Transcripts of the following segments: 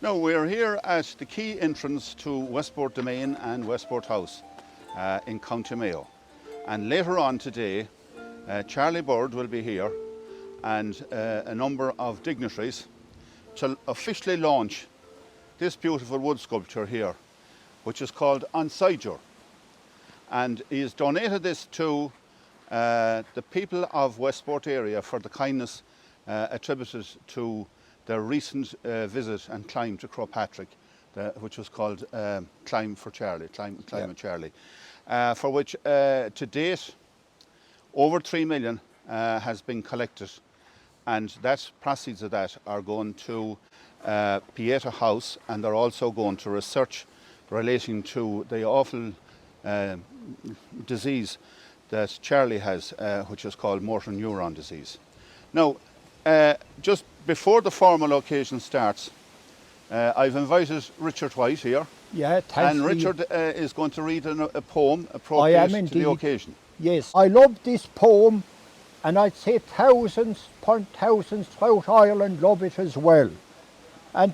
Now we're here at the quay entrance to Westport Domain and Westport House in County Mayo. And later on today, Charlie Bird will be here and a number of dignitaries to officially launch this beautiful wood sculpture here, which is called Saighdiúir. And he's donated this to the people of Westport area for the kindness attributed to their recent visit and climb to Crowpatrick, which was called Climb for Charlie, Climb with Charlie, for which to date over 3 million has been collected, and that proceeds of that are going to Pieta House, and they're also going to research relating to the awful disease that Charlie has, which is called motor neuron disease. Now, just before the formal occasion starts, I've invited Richard White here. Yeah, thanks. And Richard is going to read a poem appropriate to the occasion. Yes, I love this poem, and I'd say thousands upon thousands throughout Ireland love it as well. And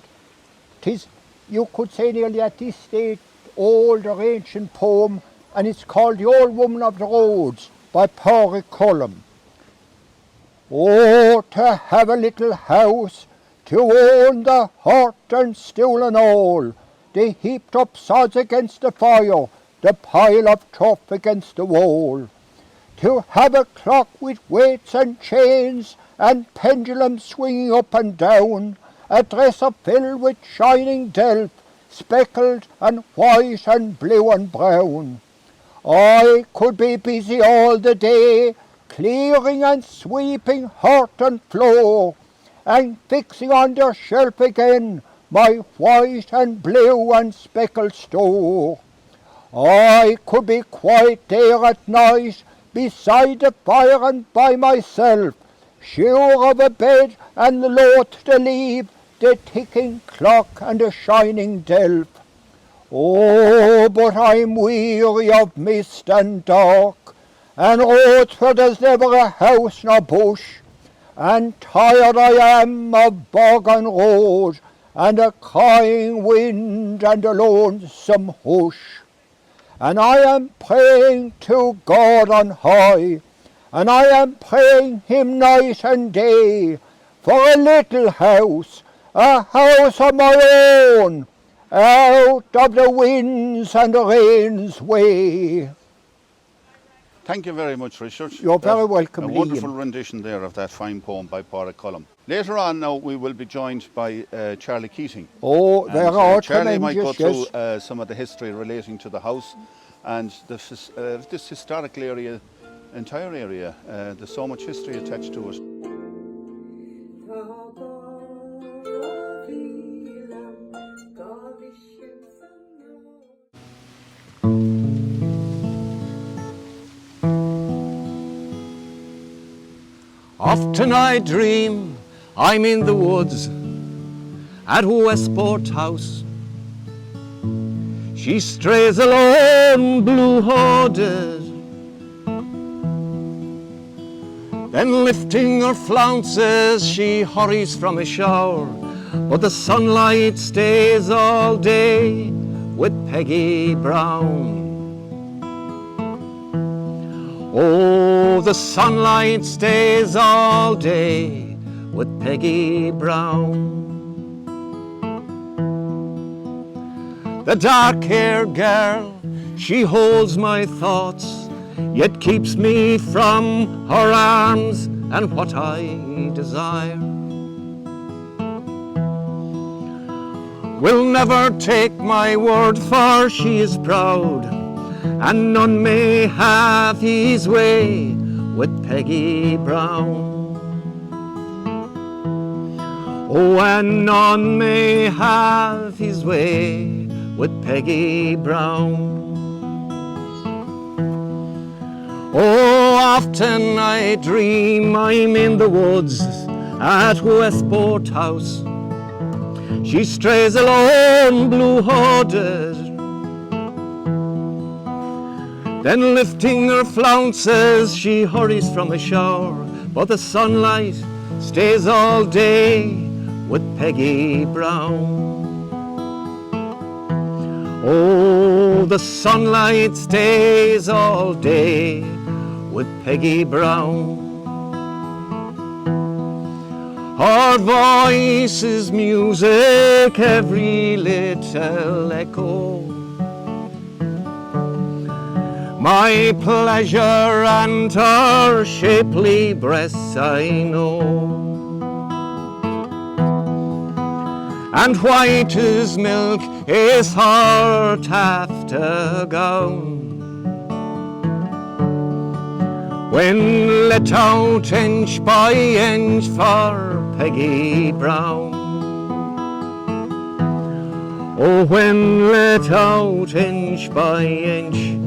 'tis, you could say nearly at this stage, old or ancient poem, and it's called The Old Woman of the Roads by Pádraig Colum. Oh, to have a little house, to own the hearth and stool and all, the heaped up sods against the fire, the pile of turf against the wall. To have a clock with weights and chains, and pendulum swinging up and down, a dresser filled with shining delf, speckled and white and blue and brown. I could be busy all the day, clearing and sweeping hearth and floor, and fixing on the shelf again my white and blue and speckled store. I could be quiet there at night, beside the fire and by myself, sure of a bed and loath to leave the ticking clock and the shining delf. Oh, but I'm weary of mist and dark, and roads where there's never a house nor bush, and tired I am of bog and road, and a crying wind and a lonesome hush. And I am praying to God on high, and I am praying him night and day, for a little house, a house of my own, out of the winds and the rain's way. Thank you very much, Richard. You're very welcome, A Liam. wonderful rendition there of that fine poem by Pádraig Colum. Later on now we will be joined by Charlie Keating. Oh, there are Charlie might go tremendous, through some of the history relating to the house and this historical area, entire area. There's so much history attached to it. Often I dream I'm in the woods at Westport House. She strays alone, blue-hooded, then lifting her flounces she hurries from a shower, but the sunlight stays all day with Peggy Brown. Oh, the sunlight stays all day with Peggy Brown. The dark-haired girl, she holds my thoughts, yet keeps me from her arms and what I desire. Will never take my word, for she is proud, and none may have his way with Peggy Brown. Oh, and none may have his way with Peggy Brown. Oh, often I dream I'm in the woods at Westport House. She strays alone, blue-hooded, then lifting her flounces she hurries from a shower, but the sunlight stays all day with Peggy Brown. Oh, the sunlight stays all day with Peggy Brown. Her voice is music, every little echo. My pleasure and her shapely breasts I know. And white as milk is her taffeta gown, when let out inch by inch for Peggy Brown. Oh, when let out inch by inch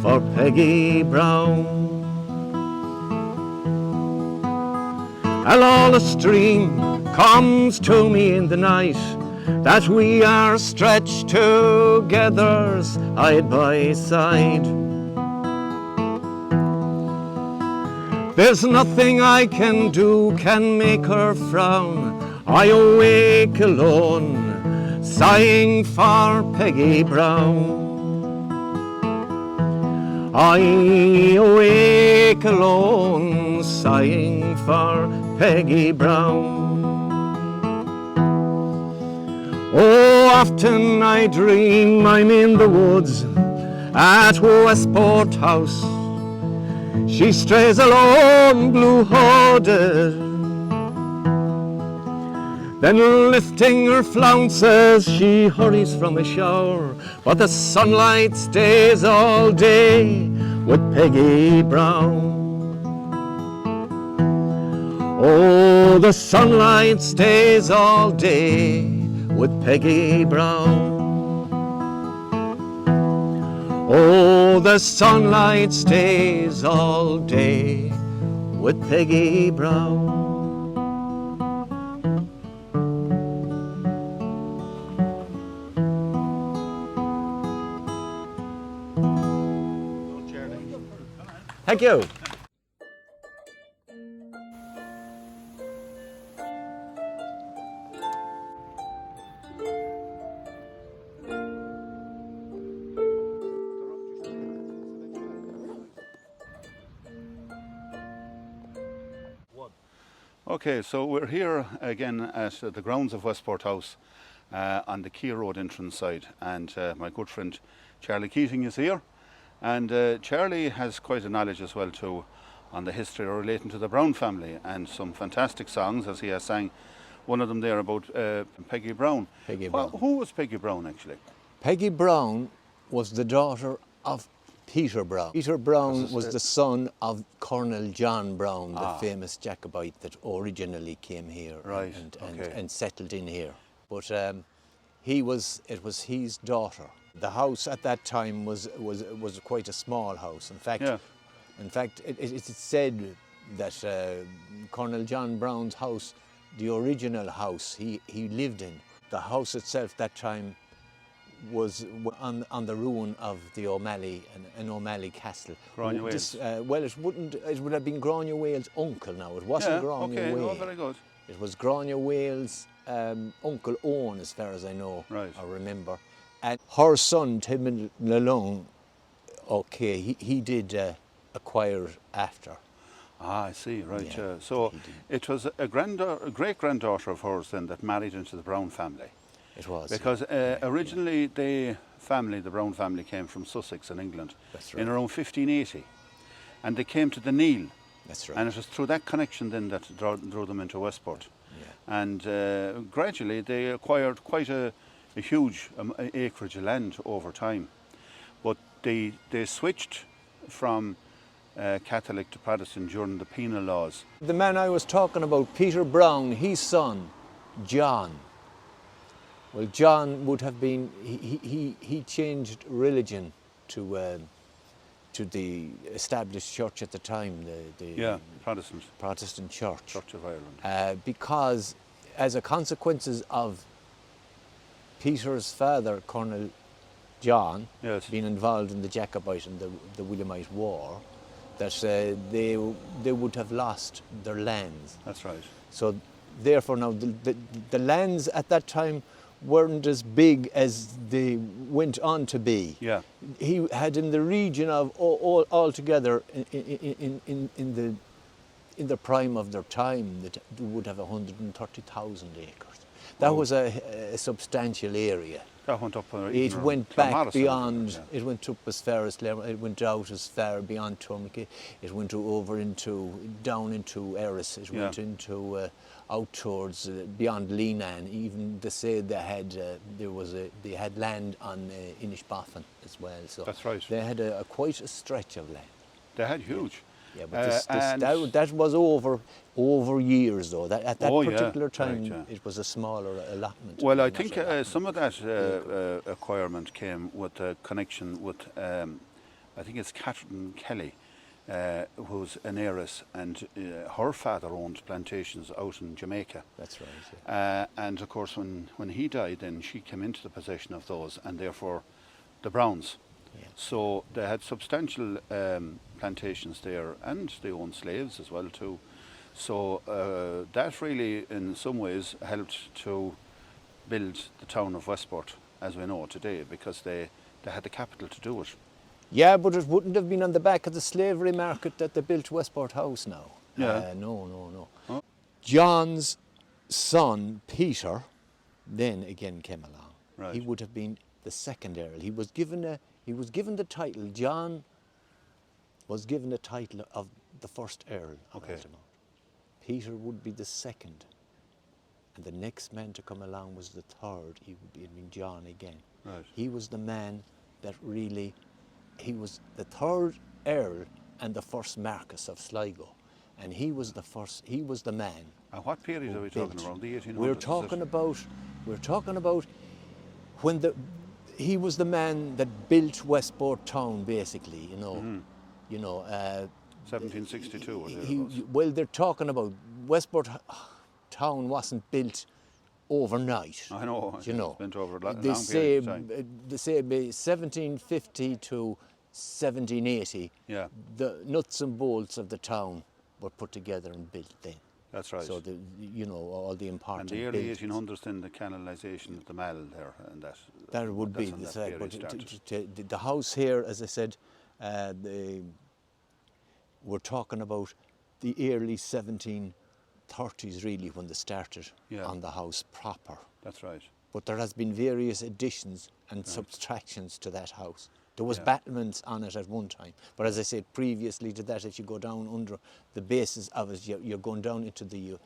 for Peggy Brown. Along a stream comes to me in the night, that we are stretched together side by side. There's nothing I can do can make her frown. I awake alone, sighing for Peggy Brown. I awake alone, sighing for Peggy Brown. Oh, often I dream I'm in the woods at Westport House. She strays alone, blue-hooded, then lifting her flounces, she hurries from a shower. But the sunlight stays all day with Peggy Brown. Oh, the sunlight stays all day with Peggy Brown. Oh, the sunlight stays all day with Peggy Brown. Thank you. Okay, so we're here again at the grounds of Westport House on the Quay Road entrance side, and my good friend Charlie Keating is here, and Charlie has quite a knowledge as well too on the history relating to the Brown family, and some fantastic songs, as he has sang one of them there about Peggy Brown. Peggy Brown. Who was Peggy Brown actually? Peggy Brown was the daughter of Peter Brown. Peter Brown was the son of Colonel John Brown, the famous Jacobite that originally came here and settled in here. But it was his daughter. The house at that time was quite a small house. In fact, it's said that Colonel John Brown's house, the original house he lived in, the house itself that time was on the ruin of the O'Malley and O'Malley Castle. Grania Wales. Well, it would have been Grania Wales' uncle now. It wasn't Grania Wales. Oh, very good. It was Grania Wales' uncle Owen, as far as I know, right. I remember. And her son, Tim Lalong, he did acquire after. Ah, I see, right. So it was a great-granddaughter of hers then that married into the Brown family. It was. Because originally the Brown family came from Sussex in England. That's right. In around 1580. And they came to the Neil. That's right. And it was through that connection then that drew them into Westport. Yeah. And gradually they acquired quite a huge acreage of land over time. But they switched from Catholic to Protestant during the penal laws. The man I was talking about, Peter Brown, his son, John. Well, John would have been, he changed religion to the established church at the time, the Protestant Church. Church of Ireland. Because as a consequences of Peter's father, Colonel John, being involved in the Jacobite and the Williamite War, that they would have lost their lands. That's right. So therefore now the lands at that time weren't as big as they went on to be. Yeah. He had in the region of altogether in the prime of their time that they would have 130,000 acres. That was a substantial area. That went up. It went back Clonmara, beyond. yeah. It went up as far as Lerma. It went out as far beyond Turmike. It went over down into Eris. It went into out towards beyond Leenan. Even they said they had they had land on Inishbofin as well. So That's right. They had quite a stretch of land. They had huge. Yeah, but that was over years though. At that particular time, right, it was a smaller allotment. Well, I think some of that acquirement came with a connection with, I think it's Catherine Kelly, who's an heiress, and her father owned plantations out in Jamaica. That's right. Yeah. And of course, when he died, then she came into the possession of those, and therefore the Browns. Yeah. So they had substantial plantations there, and they owned slaves as well too. So that really, in some ways, helped to build the town of Westport as we know today, because they had the capital to do it. Yeah, but it wouldn't have been on the back of the slavery market that they built Westport House now. Yeah. No. Oh. John's son, Peter, then again came along. Right. He would have been the second Earl. He was given the title, John was given the title of the first Earl of Altamont. Peter would be the second. And the next man to come along was the third. He would be John again. Right. He was the man that really, he was the third Earl and the first Marquess of Sligo. And he was the man. And what period are we talking about? The 1800s? We're talking about when he was the man that built Westport town, basically, you know. Mm-hmm. You know, 1762 or thereabouts. well, they're talking about Westport town wasn't built overnight. I know. You know, it's been over a long they period of time. say by 1750 to 1780. Yeah. The nuts and bolts of the town were put together and built then. That's right. So all the important. And the early buildings. 1800s, then the canalisation of the Mall there, and that would be the fact. But the house here, as I said, we're talking about the early 1730s, really, when they started on the house proper. That's right. But there has been various additions and subtractions to that house. There was battlements on it at one time, but as I said previously to that, if you go down under the basis of it, you're going down into the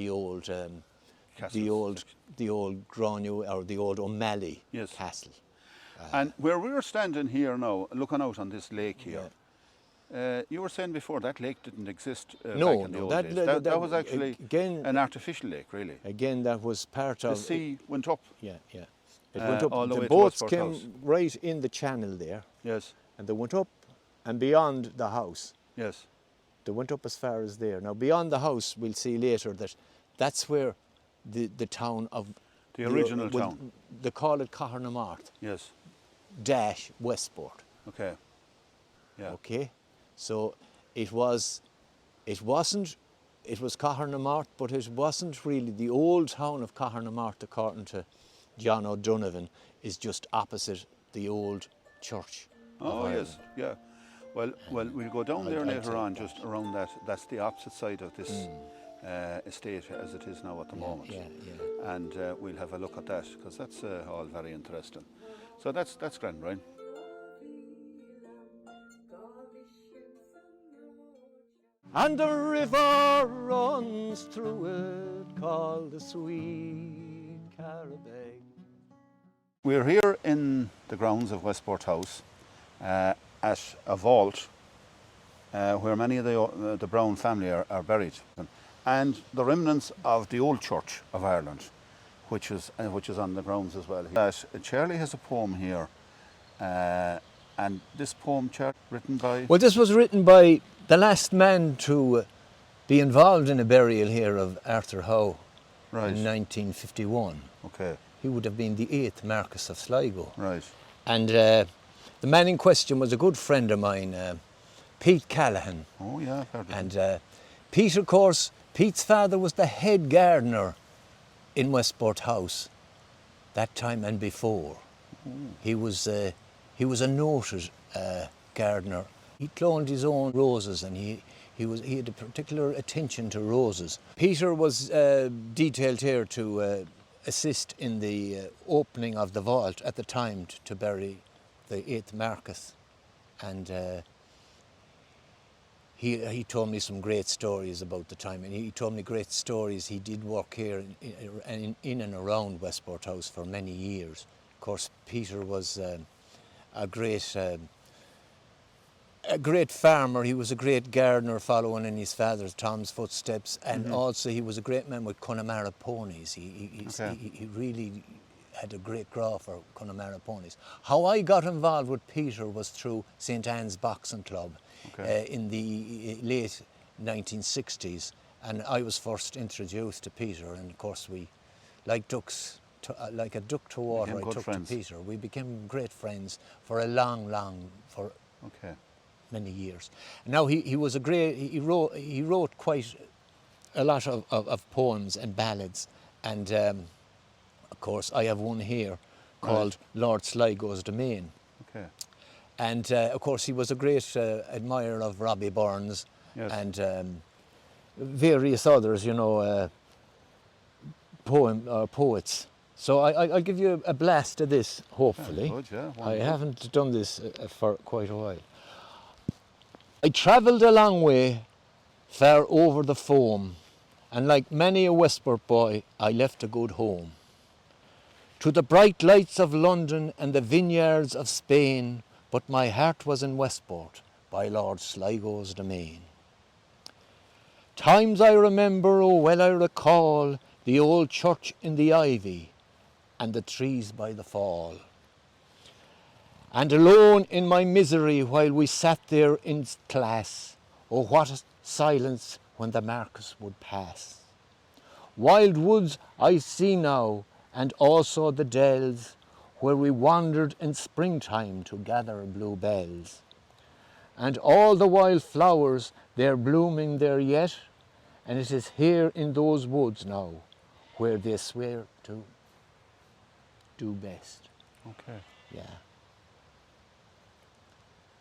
old Granu or the old O'Malley castle. And where we're standing here now, looking out on this lake here, you were saying before that lake didn't exist back in the old days. That was actually an artificial lake, really. Again, that was part of... The sea went up. Yeah. It went up. All the way The to boats Westport came House. right in the channel there. Yes. And they went up and beyond the house. Yes. They went up as far as there. Now, beyond the house, we'll see later that's where the town of... The original town. They call it Cahernamarth Yes. dash Westport. Okay. Yeah. Okay, so it wasn't. It was Cahernamarth, but it wasn't really. The old town of Cahernamarth, according to John O'Donovan, is just opposite the old church. Oh yes, yeah. Well, we'll go down there later on, just around that. That's the opposite side of this estate as it is now at the moment. Yeah. And we'll have a look at that, because that's all very interesting. So that's grand, Brian. And the river runs through it, called the Sweet Carabag. We're here in the grounds of Westport House at a vault where many of the Brown family are buried, and the remnants of the old Church of Ireland, which is on the grounds as well. Charlie has a poem here, and this poem, Charlie, written by... Well, this was written by the last man to be involved in a burial here of Arthur Howe Right. in 1951. Okay, He would have been the 8th Marquess of Sligo. right. And the man in question was a good friend of mine, Pete Callahan. Oh yeah, I've heard of him. And Pete, of course, Pete's father was the head gardener in Westport House. that time and before. He was a noted gardener. He cloned his own roses, and he had a particular attention to roses. Peter was detailed here to assist in the opening of the vault at the time to bury the 8th Marcus, and he told me some great stories about the time, and he told me great stories. He did work here in and around Westport House for many years. Of course, Peter was a great farmer. He was a great gardener, following in his father Tom's footsteps, and also he was a great man with Connemara ponies. He really had a great graw for Connemara ponies. How I got involved with Peter was through St. Anne's Boxing Club in the late 1960s, and I was first introduced to Peter, and of course we, like ducks, like a duck to water, I took friends to Peter. We became great friends for a long, many years. Now he was a great, he wrote quite a lot of poems and ballads, and of course I have one here called Lord Sligo's Domain. And of course he was a great admirer of Robbie Burns and various others, you know, poets. So I'll give you a blast of this, hopefully. I haven't done this for quite a while. I travelled a long way, far over the foam, and like many a Westport boy, I left a good home. To the bright lights of London and the vineyards of Spain, but my heart was in Westport, by Lord Sligo's domain. Times I remember, oh well I recall, the old church in the ivy, and the trees by the fall. And alone in my misery while we sat there in class, oh what a silence when the Marcus would pass. Wild woods I see now, and also the dells, where we wandered in springtime to gather bluebells. And all the wild flowers, they're blooming there yet, and it is here in those woods now, where they swear to do best. Yeah.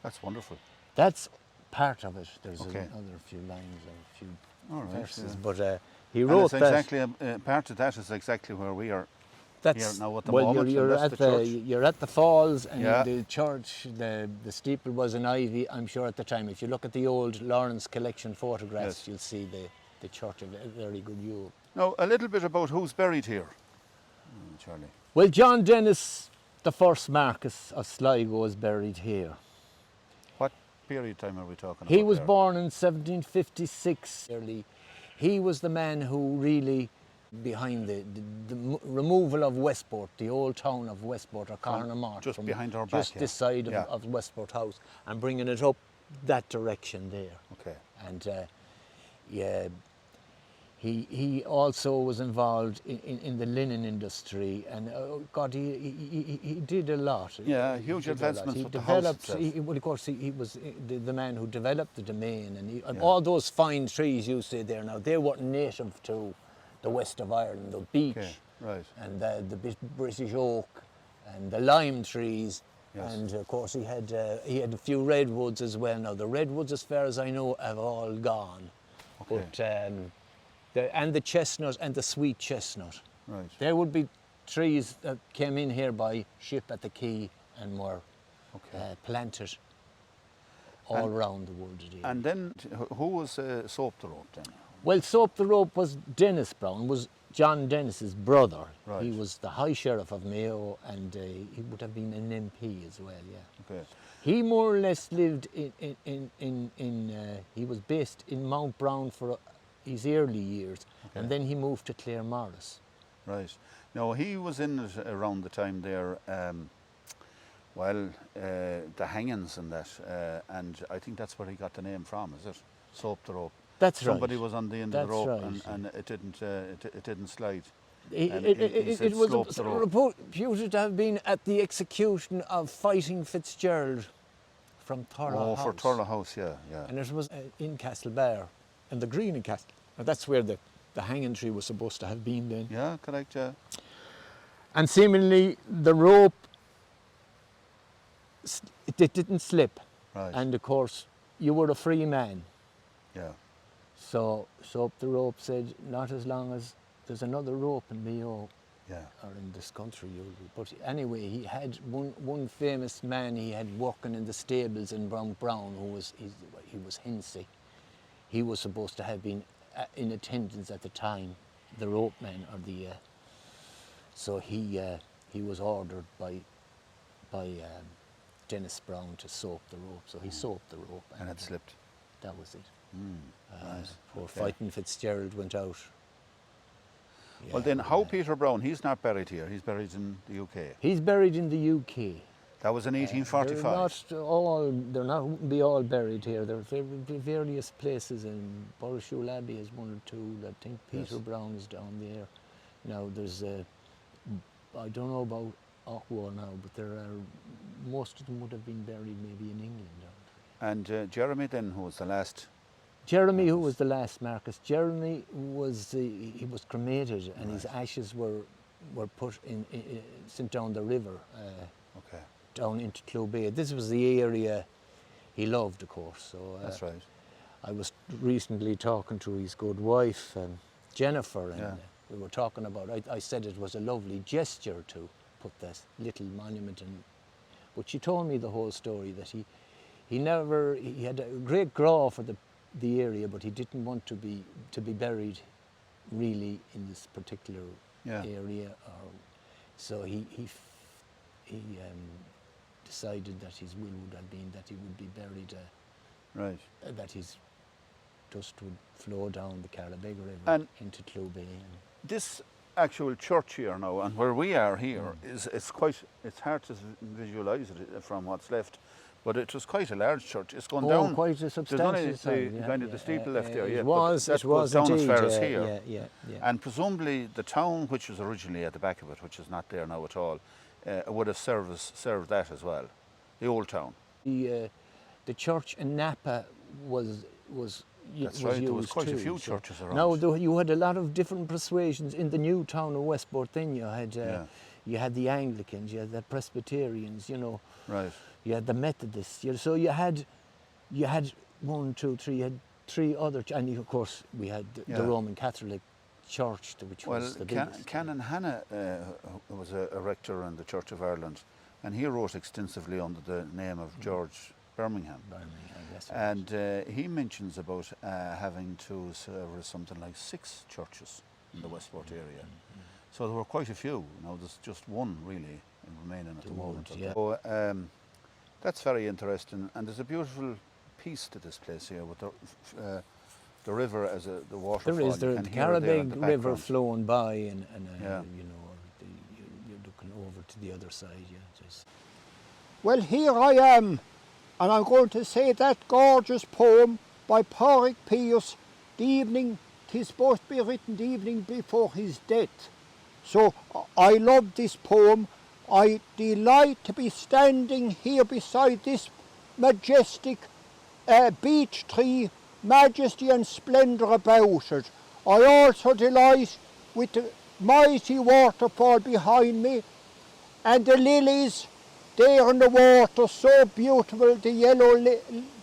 That's wonderful. That's part of it. There's another few lines or a few verses, but he wrote and it's exactly part of that is exactly where we are. Here now at the moment. You're at the falls, and the church, the steeple was in ivy, I'm sure, at the time. If you look at the old Lawrence collection photographs, you'll see the church of a very good view. Now, a little bit about who's buried here, Charlie. Well, John Dennis, the first Marcus of Sligo, is buried here. What period of time are we talking about? He was born in 1756. He was the man who really, behind the removal of Westport, the old town of Westport, or Carnamart, just behind our back, just this side of Westport House, and bringing it up that direction there. And he also was involved in the linen industry, and God, he did a lot. Yeah, huge advancements with the house itself. Well, of course, he was the man who developed the domain, and all those fine trees you see there now, they were native to the west of Ireland, the beech, and the British oak, and the lime trees, and of course he had a few redwoods as well. Now the redwoods, as far as I know, have all gone, but and the chestnut and the sweet chestnut. There would be trees that came in here by ship at the quay and were planted all around the wood. And then who was Soap the Rope then? Well, Soap the Rope was Dennis Brown, was John Dennis's brother. He was the High Sheriff of Mayo, and he would have been an MP as well, He more or less lived he was based in Mount Brown for his early years, and then he moved to Claremorris. Now, he was in it around the time there, the hangings and that, and I think that's where he got the name from, is it? Soap the Rope. That's Somebody was on the end of the rope, and it didn't slide. It was reputed to have been at the execution of Fighting Fitzgerald from Thurlow House. For Thurlow House, And it was in Castlebar, in the green in Castle. Now that's where the hanging tree was supposed to have been then. Yeah, correct, And seemingly the rope, it didn't slip. Right. And of course, you were a free man. Yeah. So up the rope said, not as long as there's another rope in Mayo Yeah. or in this country. But anyway, he had one famous man he had working in the stables in Brown, he was Hensey. He was supposed to have been in attendance at the time, the rope man or the. So he was ordered by Dennis Brown to soap the rope. So he soaped the rope, And it slipped. that was it. Nice. Poor Okay. Fighting Fitzgerald went out. Well, then, how Peter Brown? He's not buried here. He's buried in the UK. He's buried in the UK. That was in 1845. They're not wouldn't be all buried here. There are various places in Borrashule Abbey is one or two. I think Peter Yes. Brown is down there. Now there's I don't know about Ochwa now, but there are most of them would have been buried maybe in England. And Jeremy then, who was the last. Jeremy, who was the last Marcus, Jeremy was he was cremated and his ashes were put sent down the river. Okay. Down into Clobay. This was the area he loved, of course. So That's right. I was recently talking to his good wife, Jennifer, and Yeah. we were talking about. I said it was a lovely gesture to put that little monument in, but she told me the whole story that he had a great graw for the area, but he didn't want to be buried really in this particular area, so he decided that his will would have been that he would be buried, Right. that his dust would flow down the Carlabeg River And into Clobay. this actual church here now, and where we are here, it's hard to visualise it from what's left, but it was quite a large church. It's gone down. Quite a substantial There's only size, kind of the steeple left there, It but was that goes down indeed, as far as here. Yeah. And presumably the town, which was originally at the back of it, which is not there now at all, would have served that as well, the old town. The church in Napa was That's was right, there used was quite a too, few so- churches around. Now you had a lot of different persuasions in the new town of Westport. Then you had you had the Anglicans, you had the Presbyterians, Right. you had the Methodists. So you had 1, 2, 3, you had 3 other, and of course we had the Roman Catholic Church, which Well, was the biggest. Canon Hannah was a rector in the Church of Ireland, and he wrote extensively under the name of George Birmingham. That's right. And he mentions about having to service something like 6 churches in the Westport area. So there were quite a few. Now there's just one really remaining at the moment. yeah. So that's very interesting, and there's a beautiful piece to this place here with the river as the waterfall. There is You the can hear it there in Carabeg the River background. flowing by, and Yeah. you're looking over to the other side. Well, here I am, and I'm going to say that gorgeous poem by Pádraig Pearse, the evening, 'tis supposed to be written the evening before his death. So I love this poem. I delight to be standing here beside this majestic beech tree, majesty and splendour about it. I also delight with the mighty waterfall behind me, and the lilies there in the water, so beautiful, the yellow,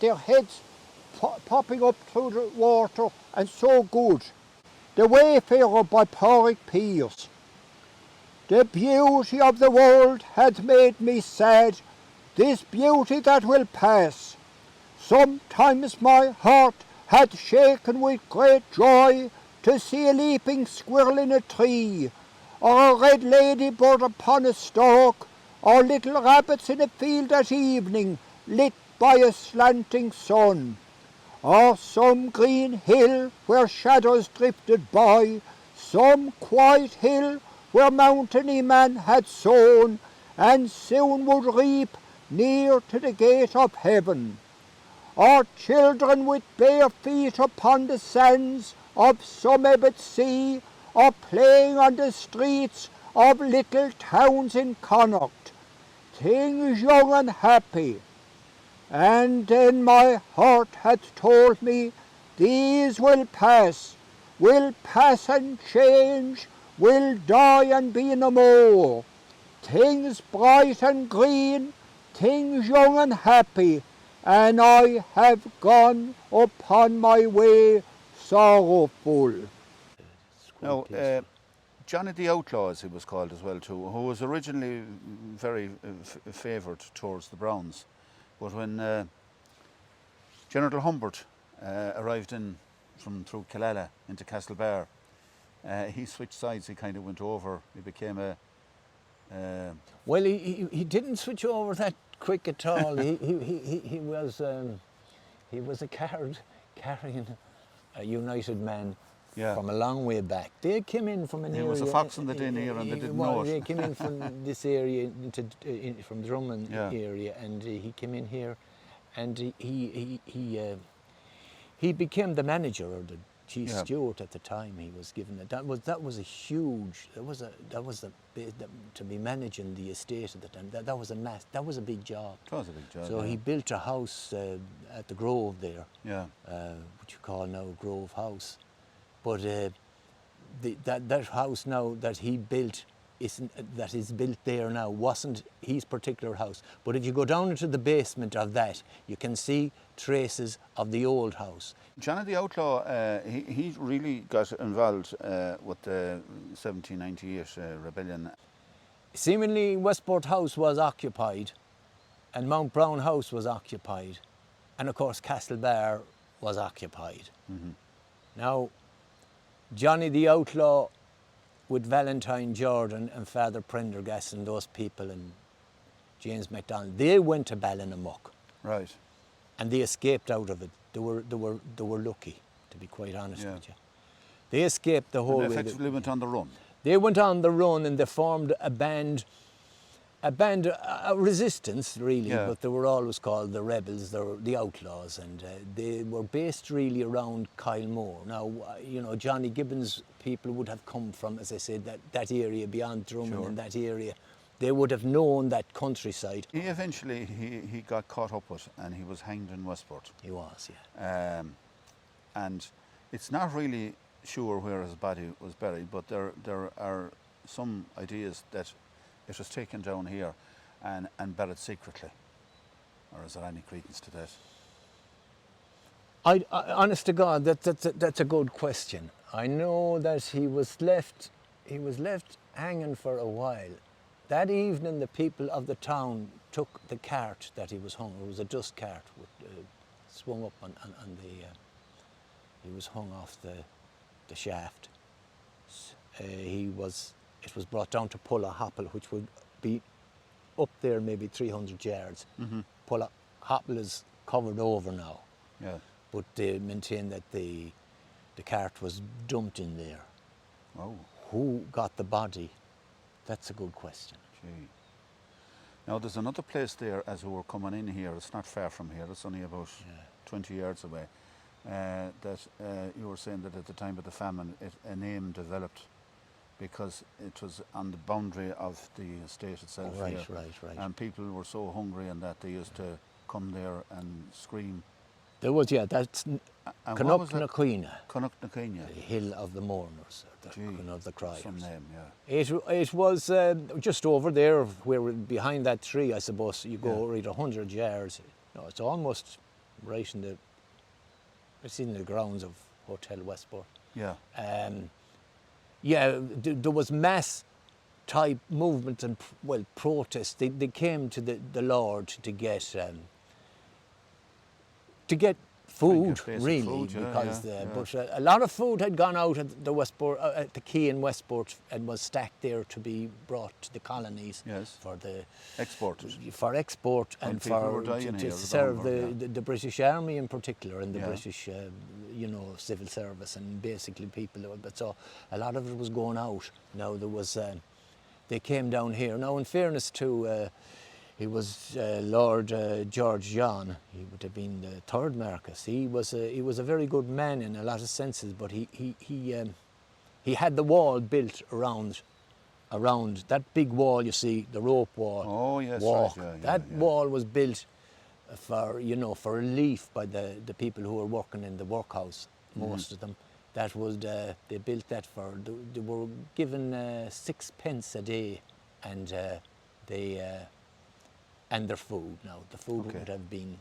their heads popping up through the water, and so good. The Wayfarer by Pádraig Pearse. The beauty of the world hath made me sad, this beauty that will pass. Sometimes my heart hath shaken with great joy to see a leaping squirrel in a tree, or a red ladybird upon a stalk, or little rabbits in a field at evening, lit by a slanting sun, or some green hill where shadows drifted by, some quiet hill where mountainy man had sown, and soon would reap near to the gate of heaven, or children with bare feet upon the sands of some ebbed sea, or playing on the streets of little towns in Connacht, things young and happy. And then my heart hath told me, these will pass and change, will die and be no more. Things bright and green, things young and happy, and I have gone upon my way sorrowful. Now, Johnny the Outlaw, as he was called as well too, who was originally very favoured towards the Browns, but when General Humbert arrived in from through Killala into Castlebar, he switched sides. He kind of went over. He became a Well, he didn't switch over that quick at all. he was a card carrying a United man from a long way back. They came in from an area. He was a fox in the den here, and they didn't know it. They came in from this area from Drummond area, and he came in here, and he became the manager or the chief steward at the time. He was given it. That was a huge. To be managing the estate at the time. That was a big job. It was a big job. So he built a house at the Grove there. Yeah. What you call now Grove House, but that house now that he built that is built there now wasn't his particular house. But if you go down into the basement of that, you can see traces of the old house. Johnny the Outlaw, he really got involved with the 1798 rebellion. Seemingly Westport House was occupied, and Mount Brown House was occupied, and of course Castlebar was occupied. Mm-hmm. Now, Johnny the Outlaw with Valentine Jordan and Father Prendergast and those people and James MacDonald, they went to Ballinamuck. Right. And they escaped out of it. They were lucky, to be quite honest with you. They escaped the whole way. They effectively went on the run. They went on the run, and they formed a resistance really, but they were always called the rebels, the outlaws, and they were based really around Kylemore. Now, you know, Johnny Gibbons people would have come from, as I said, that area beyond Drummond and that area. They would have known that countryside. He eventually he got caught up with, and he was hanged in Westport. He was, yeah. And it's not really sure where his body was buried, but there are some ideas that it was taken down here and buried secretly. Or is there any credence to that? I honest to God, that's a good question. I know that he was left hanging for a while. That evening, the people of the town took the cart that he was hung. It was a dust cart, swung up on the. He was hung off the shaft. It was brought down to Pulla Hopple, which would be up there maybe 300 yards. Mm-hmm. Pulla Hopple is covered over now. Yeah. But they maintain that the cart was dumped in there. Oh. Who got the body? That's a good question. Gee. Now there's another place there as we were coming in here. It's not far from here. It's only about 20 yards away. That you were saying that at the time of the famine, a name developed because it was on the boundary of the estate itself. Right. And people were so hungry and that they used to come there and scream. There was, that's Canuck na Queen. Canuck na Queen, The hill of the mourners, the Queen of the criers. Some name, It was just over there, behind that tree, I suppose. You go right 100 yards. No, it's almost right in the. It's in the grounds of Hotel Westport. Yeah. There was mass type movement and protest. They came to the Lord to get food, really, food, because but a lot of food had gone out at the Westport, at the quay in Westport, and was stacked there to be brought to the colonies for the export and for to serve the British Army in particular, and the British civil service, and basically people. But so a lot of it was going out. Now there was they came down here. Now, in fairness to. He was Lord George John. He would have been the third Marquess. He was a very good man in a lot of senses, but he had the wall built around that big wall you see, the rope wall. Oh yes, walk. Right, that wall was built for relief by the people who were working in the workhouse, most of them, That was they built that for. They were given 6 pence a day, and and their food. Now the food would have been.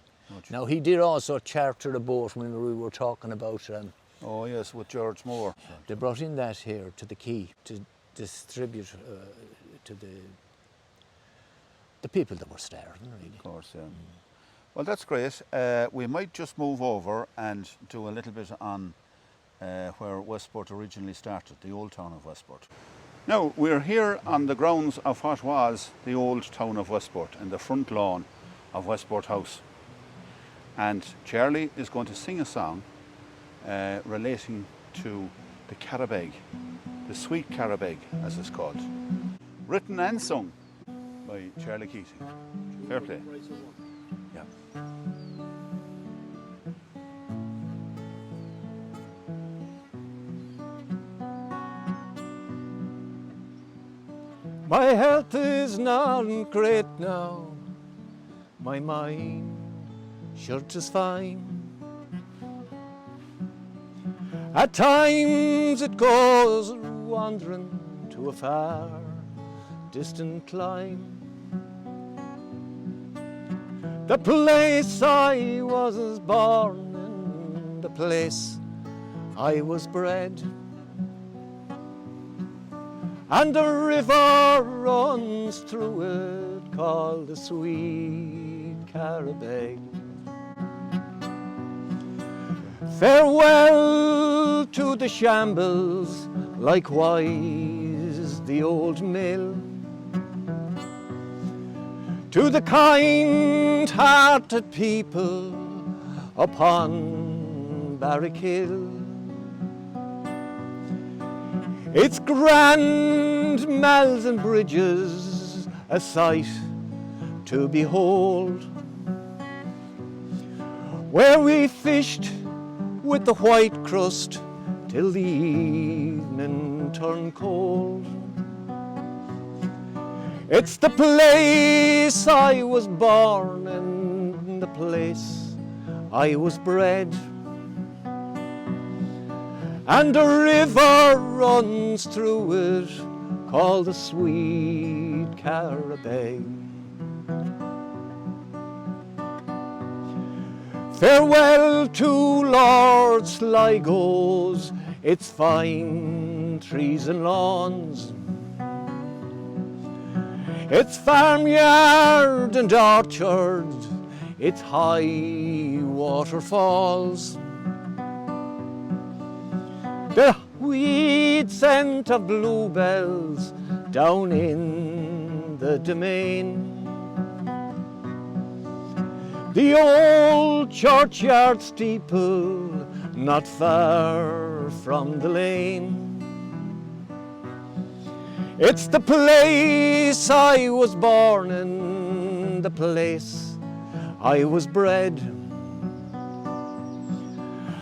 Now he did also charter a boat when we were talking about. Oh yes, with George Moore. They brought in that here to the quay to distribute to the people that were starving, really. Of course, yeah. Well, that's great. We might just move over and do a little bit on where Westport originally started, the old town of Westport. Now, we're here on the grounds of what was the old town of Westport, in the front lawn of Westport House. And Charlie is going to sing a song relating to the carabeg, the sweet carabeg, as it's called. Written and sung by Charlie Keating. Fair play. Yeah. My health is not great now, my mind sure 'tis fine. At times it goes wandering to a far distant clime. The place I was born in, the place I was bred, and the river runs through it called the sweet carabeg. Farewell to the shambles, likewise the old mill, to the kind-hearted people upon Barrack Hill. Its grand malls and bridges, a sight to behold, where we fished with the white crust till the evening turned cold. It's the place I was born in, the place I was bred, and a river runs through it called the sweet carabeg. Farewell to Lord Sligo's, its fine trees and lawns, its farmyard and orchard, its high waterfalls, the sweet scent of bluebells down in the domain, the old churchyard steeple not far from the lane. It's the place I was born in, the place I was bred,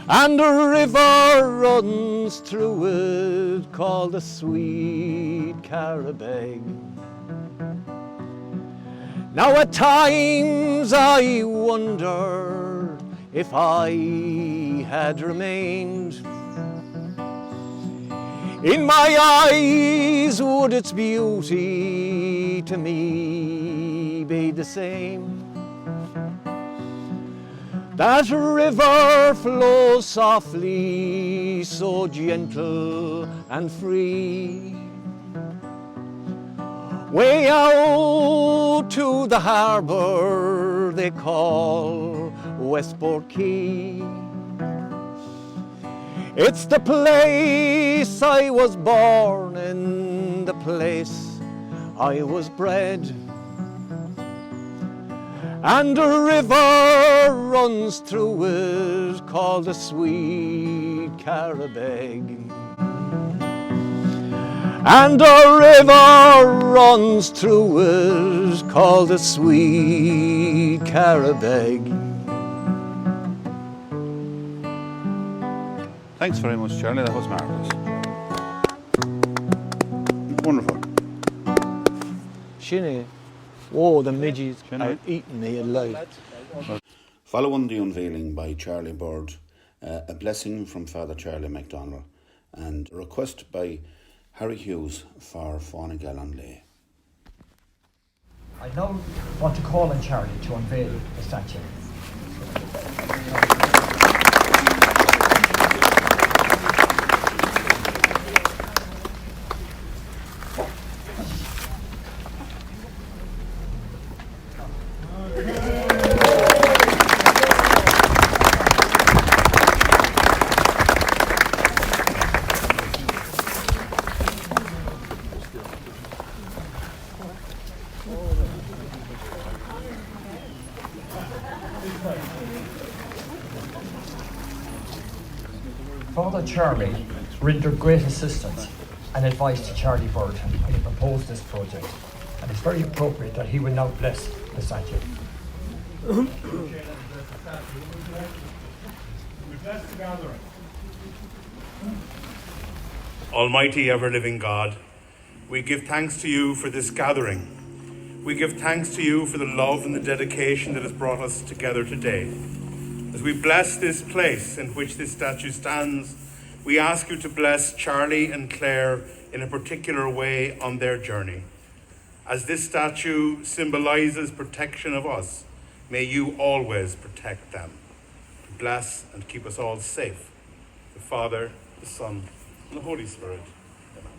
and a river runs through it called the sweet carabeg. Now at times I wonder if I had remained, in my eyes would its beauty to me be the same? That river flows softly, so gentle and free, way out to the harbour they call Westport Quay. It's the place I was born in, the place I was bred, and a river runs through it called the sweet carabeg. And a river runs through it called the sweet carabeg. Thanks very much, Charlie. That was marvellous. Wonderful. Shinny, whoa, the midges are eating me alive. Following the unveiling by Charlie Bird a blessing from Father Charlie Mc Namara, and a request by Harry Hughes for Fáin Geal Lé. I now want to call on Charlie to unveil the statue. Father Charlie rendered great assistance and advice to Charlie Bird when he proposed this project, and it's very appropriate that he will now bless the statue. We bless the gathering. Almighty ever-living God, we give thanks to you for this gathering. We give thanks to you for the love and the dedication that has brought us together today. As we bless this place in which this statue stands, we ask you to bless Charlie and Claire in a particular way on their journey. As this statue symbolizes protection of us, may you always protect them. Bless and keep us all safe. The Father, the Son, and the Holy Spirit. Amen.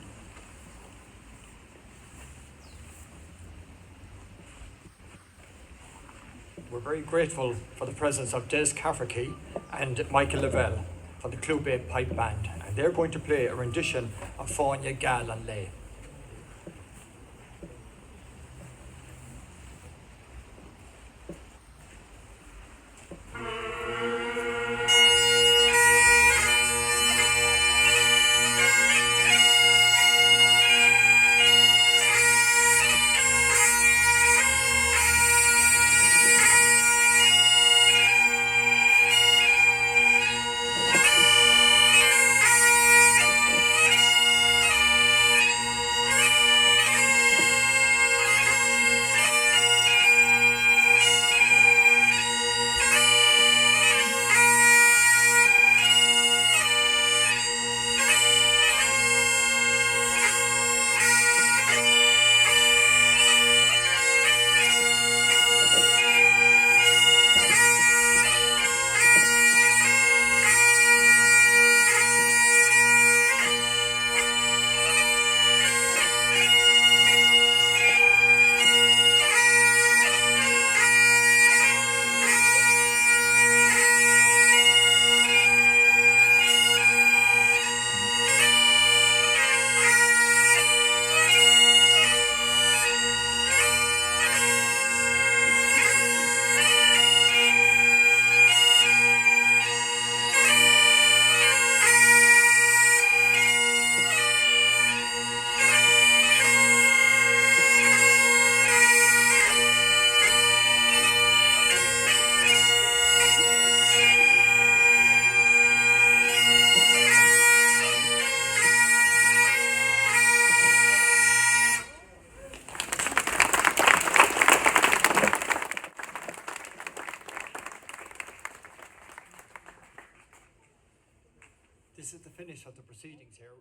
We're very grateful for the presence of Des Cafferkey and Michael Lavelle from the Club 8 Pipe Band, and they're going to play a rendition of Fáin Geal Lé. This is the finish of the proceedings here.